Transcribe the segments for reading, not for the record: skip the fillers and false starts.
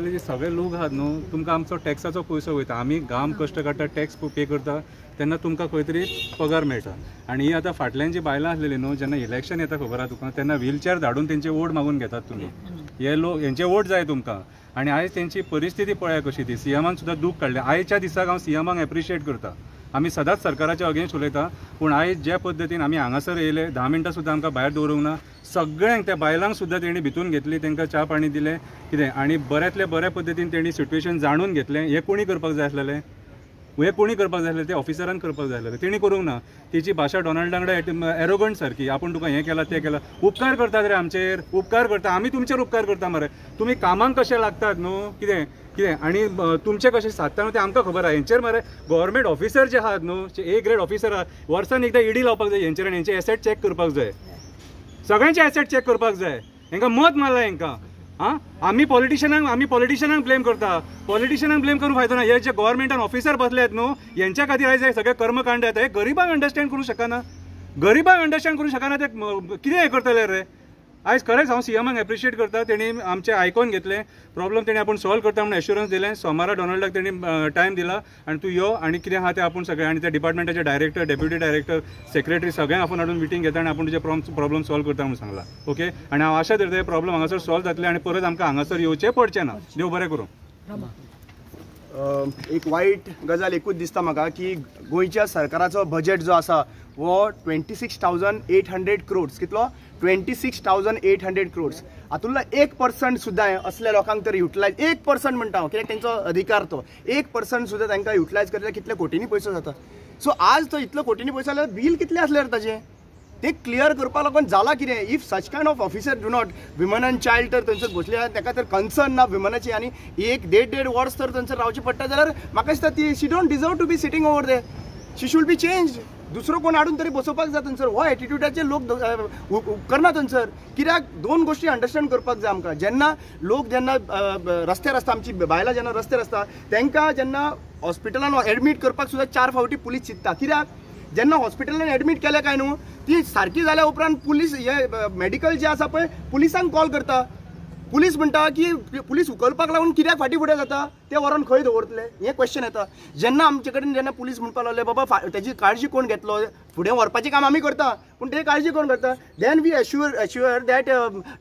जे सगळे लोक आहात न्हू, तुमकां आमचो टॅक्साचो पयसो वयता, आमी घाम कश्ट काडटा, टॅक्स पे करता, तेन्ना तुमकां खंय तरी पगार मेळटा. आनी ही आतां फाटल्यान जी बायलां आसलेली न्हू, जेन्ना इलेक्शन येता खबर आहा तुका, तेन्ना व्हीलचॅर धाडून तेंचे वोट मागून घेतात तुमी. हे लोक हेंचे वोट जाय तुमकां. आनी आयज तेंची परिस्थिती पळया कशी ती. सीएमान सुद्दां दूख काडलें. आयच्या दिसाक हांव सीएमाक एप्रिशिएट करता. आमी सदांच सरकाराच्या अगेन्स्ट उलयता, पूण आयज जे पद्दतीन आमी हांगासर येयले, 10 मिनटां सुद्दां आमकां भायर दवरूंक ना. सगळ्यांक त्या बायलांक सुद्दां तेणी भितून घेतली, तांकां च्या पाणी दिलें, कितें आनी बऱ्यांतले बऱ्या पद्दतीन तेणी सिट्युएशन जाणून घेतलें. हें कोणी करपाक जाय आसलेलें? हे कोणी करपाक जाय आसलें? ते ऑफिसरान करपाक जाय आसलें. तेणी करूंक ना. तिची भाशा डोनाल्डा वांगडा एरोगंट सारकी, आपूण तुका हें केलां तें केलां. उपकार करतात रे आमचेर, उपकार करता. आमी तुमचेर उपकार करता मरे. तुमी कामांक कशे लागतात न्हू, कितें कितें आनी तुमचे कशें सादता न्हू तें आमकां खबर आहा. हेंचेर मरे गव्हर्मेंट ऑफिसर जे आहात न्हू, ए ग्रेड ऑफिसर आहात, वर्सान एकदां ईडी लावपाक जाय हेंचेर आनी हेंचे एसेट चॅक करपाक जाय. सगळ्यांचे एसेट चॅक करपाक जाय. हेंकां मत मारला हेंकां. आमी पॉलिटिशियनांक ब्लेम करता. पॉलिटिशियनांक ब्लेम करून फायदो ना. हे जे गव्हर्मेंटान ऑफिसर बसले आहेत न्हू, हेंच्या खातीर आयज हे सगळे कर्मकांड येता. हे गरीबांक अंडरस्टँड करूं शकना. गरीबांक अंडरस्टँड करूं शकना ते कितें हें करतले रे. आयज खरेंच हांव सीएमाक एप्रिशिएट करता. तेणी आमचें आयकून घेतलें. प्रॉब्लेम तेणी आपूण सॉल्व करता म्हणून एश्युरन्स दिलें. सोमारा डोनाल्डाक तेणी टायम दिला आनी तूं यो आनी कितें आहा तें आपूण सगळें आनी त्या डिपार्टमेंटाचे डायरेक्टर, डेप्युटी डायरेक्टर, सेक्रेटरी सगळ्यांक आपूण हाडून मिटींग घेता आनी आपूण तुजे प्रॉब्लेम सॉल्व करता म्हणून सांगला. ओके. आनी हांव आशा धरता हे प्रॉब्लेम हांगासर सॉल्व जातले आनी परत आमकां हांगासर येवचें पडचें ना. देव बरें करूं. एक वायट गजाल एकूच दिसता म्हाका की गोंयच्या सरकाराचो बजेट जो आसा वो 26,800 crores. कितलो? 26,800 crores. हातूंतलो 1% सुद्दां असल्या लोकांक तर युटिलायज 1% म्हणटा हांव, कित्याक तेंचो अधिकार तो 1% सुद्दां तांकां युटिलायज करता कितले कोटींनी पयसो जाता. सो आज तो इतलो कोटींनी पयसो जाल्यार बील कितलें आसलें ताजें ते क्लियर करपा लागून जाला कितें. If such kind of officer do not, women and child तर थंयसर बसले ताका तर कन्सर्न ना विमनाची आनी 1-1.5 वर्स तर थंयसर रावचें पडटा जाल्यार म्हाका दिसता ती she don't deserve to be sitting over there. She should be change. दुसरो कोण हाडून तरी बसोवपाक जाय थंयसर. हो एटिट्यूडाचे लोक उपकारना थंयसर. कित्याक दोन गोश्टी अंडरस्टँड करपाक जाय आमकां. जेन्ना लोक जेन्ना रस्त्यार आसता, आमची बायलां जेन्ना रस्त्यार आसता, तांकां जेन्ना हॉस्पिटलान एडमीट करपाक सुद्दां 4 फावटी पुलीस चिंतता. कित्याक जेन्ना हॉस्पिटलान एडमीट केलें काय न्हू, ती सारकी जाल्या उपरांत पुलीस हे मेडिकल जे आसा पळय पुलिसांक कॉल करता. पुलीस म्हणटा की पुलीस उखलपाक लागून कित्याक फाटीं फुडें जाता, ते व्हरोन खंय दवरतले, हें क्वेश्चन येता. जेन्ना आमचे कडेन जेन्ना पुलीस म्हणपाक लागले बाबा तेजी काळजी कोण घेतलो, फुडें व्हरपाचें काम आमी करता पूण ते काळजी कोण करता. Then we assure that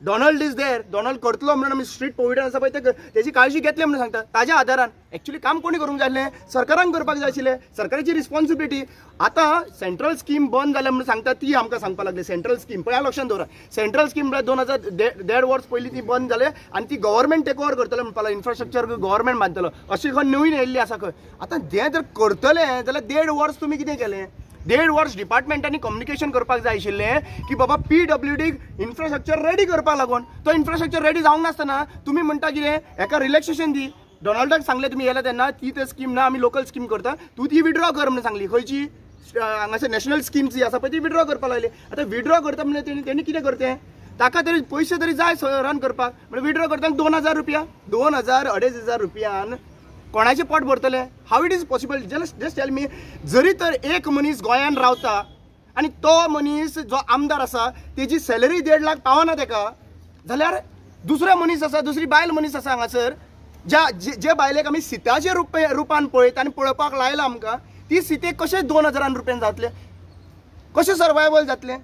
Donald is there, Donald करतलो म्हणून आमी स्ट्रीट प्रोविडंट आसा पळय तेजी काळजी घेतली म्हणून सांगता. ताज्या आदारान एक्चुअली काम कोणी करूंक जाय आसलें, सरकारान करपाक जाय आशिल्लें. सरकाराची रिस्पॉन्सिबिलिटी. आतां सेंट्रल स्कीम बंद जाल्या म्हणून सांगता ती आमकां सांगपाक लागली. सेंट्रल स्कीम पळय लक्षांत दवरा. सेंट्रल स्कीम 2000 वर्स पयलीं ती बंद जाले आनी ती गव्हर्मेंट टेक ओवर करतले म्हणपाक लागले. इन्फ्रास्ट्रक्चर गव्हर्मेंट बांदतलो अशी खंय नवीन येयल्ली आसा खंय. आतां जें जर करतले जाल्यार 1.5 वर्स तुमी कितें केलें. 1.5 वर्स डिपार्टमेंटांनी कम्युनिकेशन करपाक जाय आशिल्लें की बाबा PWD इन्फ्रास्ट्रक्चर रेडी करपाक लागून. तो इन्फ्रास्ट्रक्चर रेडी जावंक नासतना तुमी म्हणटा कितें हेका रिलॅक्सेशन दी. डोनाल्डाक सांगलें तुमी येयला तेन्ना ती तर स्कीम ना, आमी लोकल स्कीम करता, तूं ती विड्रॉ कर म्हणून सांगली. खंयची हांगासर नॅशनल स्कीम जी आसा पळय ती विड्रॉ करपाक लागली. आतां विड्रॉ करता म्हणजे तेणी कितें करतें, ताका तरी पयशे तरी जाय रन करपाक. म्हणजे विड्रॉ करता 2,000 रुपया, 2,000-2,500 रुपयान कोणाचें पोट भरतले. How it is possible. Just tell me. जरी तर एक मनीस गोंयान रावता आनी तो मनीस जो आमदार आसा तेजी सॅलरी 1.5 लाख पावना ताका, जाल्यार दुसरो मनीस आसा, दुसरी बायल मनीस आसा हांगासर जे बायलेक आमी सिताच्या रुपान पळयत आनी पळोवपाक लायला आमकां, ती सितेक कशें 2,000 रुपयान जातले, कशें सर्वायवल जातलें.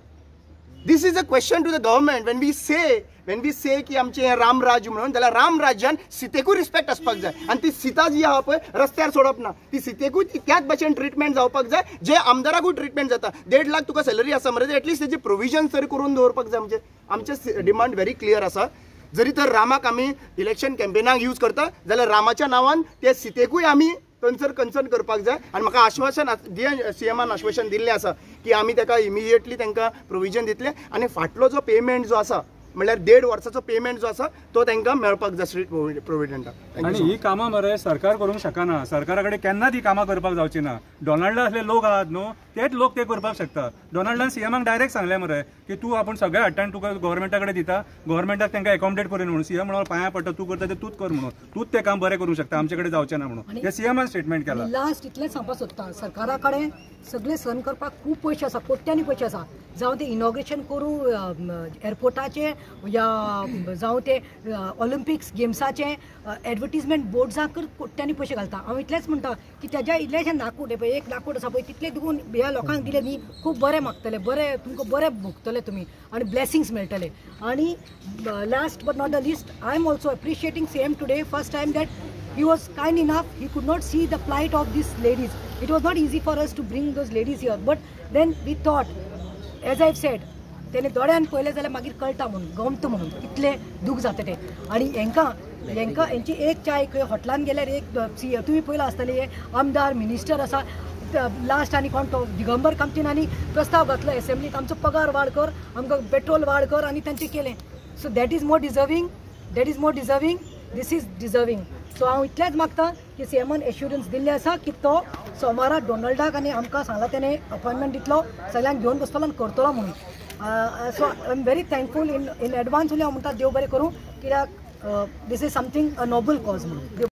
This is a question to the government. When we say की आमचे राम राज्य म्हणून, जाल्यार राम राज्यान सितेकूय रिस्पेक्ट आसपाक जाय आनी ती सिता जी आहा पळय रस्त्यार सोडप ना. ती सितेकूय त्याच भशेन ट्रिटमेंट जावपाक जाय जे आमदाराकूय ट्रिटमेंट जाता. 1.5 लाख तुका सॅलरी आसा मरे, एटलीस्ट तेजी प्रोविजन तरी करून दवरपाक जाय. आमचे डिमांड व्हेरी क्लियर आसा. जरी तर रामाक आमी इलेक्शन कॅम्पेनाक यूज करता जाल्यार रामाच्या नांवान ते सितेकूय आमी थंयसर कन्सर्न करपाक जाय. आनी म्हाका आश्वासन सीएमान आश्वासन दिल्लें आसा की आमी ताका इमिजिएटली तांकां प्रोविजन दितले आनी फाटलो जो पेमेंट जो आसा म्हणल्यार 1.5 वर्साचो पेमेंट जो आसा तो तांकां मेळपाक जाय स्ट्रीट प्रोविडंटाक. आनी ही कामां मरे सरकार करूंक शकना. सरकारा कडेन केन्ना ती कामां करपाक जावची ना. डोनाल्डा असले लोक आहात न्हू, तेच लोक ते करपाक शकता. डोनाल्डान सीएमाक डायरेक्ट सांगलें मरे की तूं आपूण सगळें हाडटा आनी तुका गव्हर्मेंटा कडेन दिता, गव्हर्मेंटाक तांकां एकोमोडेट करून म्हणून. सीएम म्हणून पांयां पडटा, तूं करता तें तूंच कर म्हणून, तूंच तें काम बरें करूंक शकता, आमचे कडेन जावचें ना म्हणून. हे सीएमान स्टेटमेंट केला. लास्ट इतलेंच सांगपाक सोदता, सरकारा कडेन सगळे सहन करपाक खूब पयशे आसा, कोट्यांनी पयशे आसा. जावं ते इनॉग्रेशन करूं एअरपोर्टाचे या जावं ते ऑलिम्पिक्स गेम्साचे एडवर्टिजमेंट बोर्ड्साक कोट्यांनी पयशे घालता. हांव इतलेंच म्हणटा की तेज्या इतलेशे नाकूड पळय एक नाकूड आसा पळय तितले दिवून ह्या लोकांक दिले न्ही खूब बरें मागतले, बरें तुमकां बरें भोगतले तुमी आनी ब्लेसिंग्स मेळटले. आनी last but not the list I am also appreciating CM today first time that he was kind enough, he could not see the plight of these ladies. It was not easy for us to bring those ladies here, but then we thought, as I've said, तेणे दोळ्यान पळयलें जाल्यार मागीर कळटा म्हणून गमता म्हणून कितले दूख जाता ते. आनी हेंची एक चाय खंय हॉटेलान गेल्यार एक तुमी पळयलां आसतलें आमदार मिनिस्टर आसा लास्ट आनी कोण तो दिगंबर कामतीन प्रस्ताव घातलो एसेंब्लीत आमचो पगार वाड कर, आमकां पेट्रोल वाड कर आनी तांचें केलें. So that is more deserving, this is deserving. So हांव इतलेंच मागतां की CMन एश्युरन्स दिल्ले आसा की तो सोमारा डोनाल्डाक आनी आमकां सांगला तेणे अपॉयंटमेंट दितलो, सगळ्यांक घेवन बसतलो आनी करतलो म्हणून. So I am very thankful in advance उलय हांव म्हणटा देव बरें करूं कित्याक this is something a noble cause म्हणून.